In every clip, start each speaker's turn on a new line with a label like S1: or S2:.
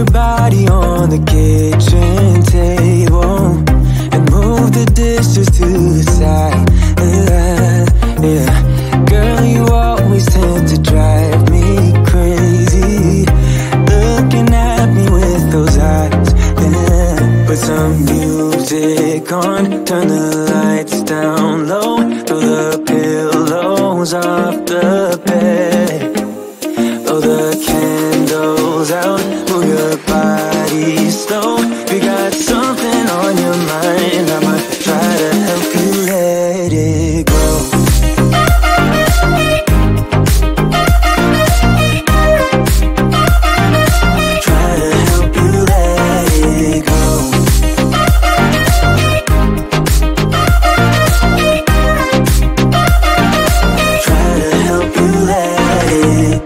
S1: your body on the kitchen table and move the dishes to the side. Yeah. Girl, you always tend to drive me crazy, looking at me with those eyes. Yeah. Put some music on, turn the lights down low, throw the pillows off the bed, blow the candles out, move your body slow. You got something on your mind, I'ma try to help you let it go. Try to help you let it go. Try to help you let it.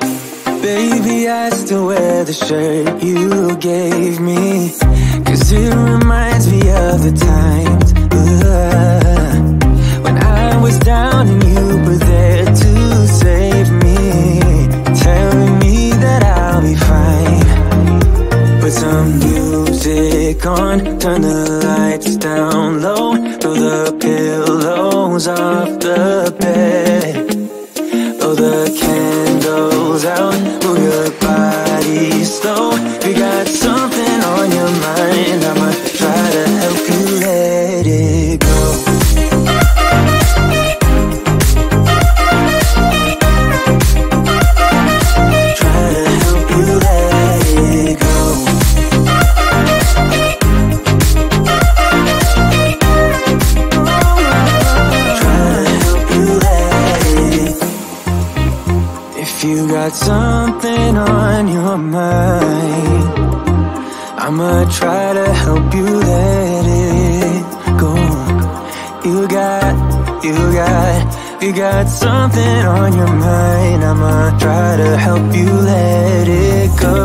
S1: Baby, I still wear the shirt you gave me, 'cause it reminds me of the times when I was down and you were there to save me, telling me that I'll be fine. Put some music on, turn the lights down low, throw the pillows off the bed, blow the candles out, move your body slow. You got something on your mind, I'ma try to help you let it go. Try to help you let it go. Try to help you let it. If you got something on your mind, I'ma try to help you let it go. You got something on your mind, I'ma try to help you let it go.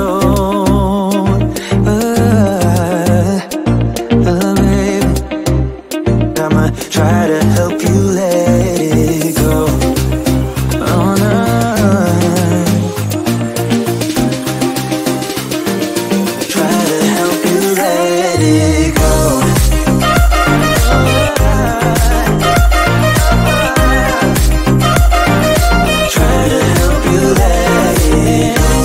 S1: Baby, I'ma try to help you let it go. Oh no. Try to help you let it go. Try to help you let it go.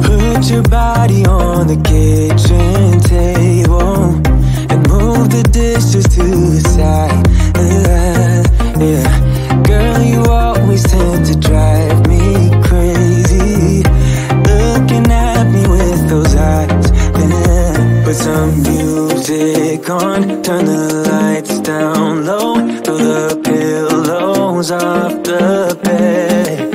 S1: Put your body on the kitchen table and move the dishes to the side. Yeah. Girl, you always tend to drive me crazy, looking at me with those eyes. Yeah. Put some music on, turn the lights down low, throw the pillows off the bed,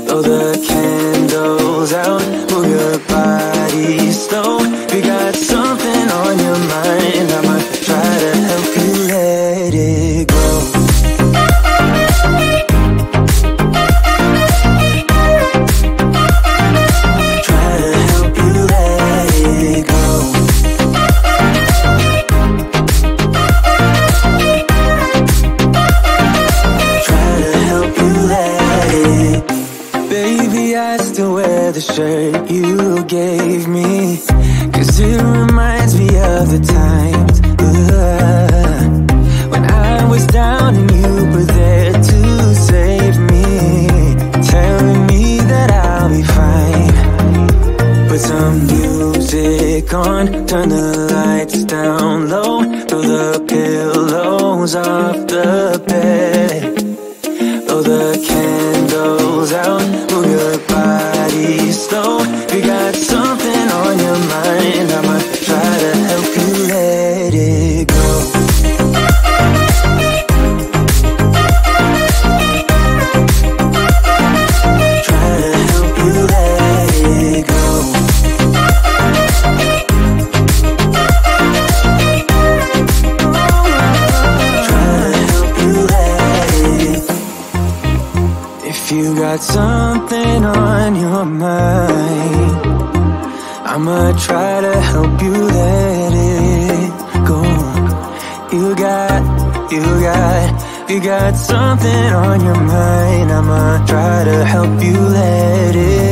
S1: blow the candles out, move your body slow. You got something on your mind, I might try to help you let it go. Try to help you let it go. Try to help you let it. Baby, I still wear the shirt you gave me, 'cause it reminds me of the times when I was down and you were there to save me, telling me that I'll be fine. Put some music on, turn the lights down low, throw the pillows off the bed, blow the candles goes out. Move your body slow. If you got something on your mind, I'ma try to help you let it go. If you got something on your mind, I'ma try to help you let it go. You got something on your mind, I'ma try to help you let it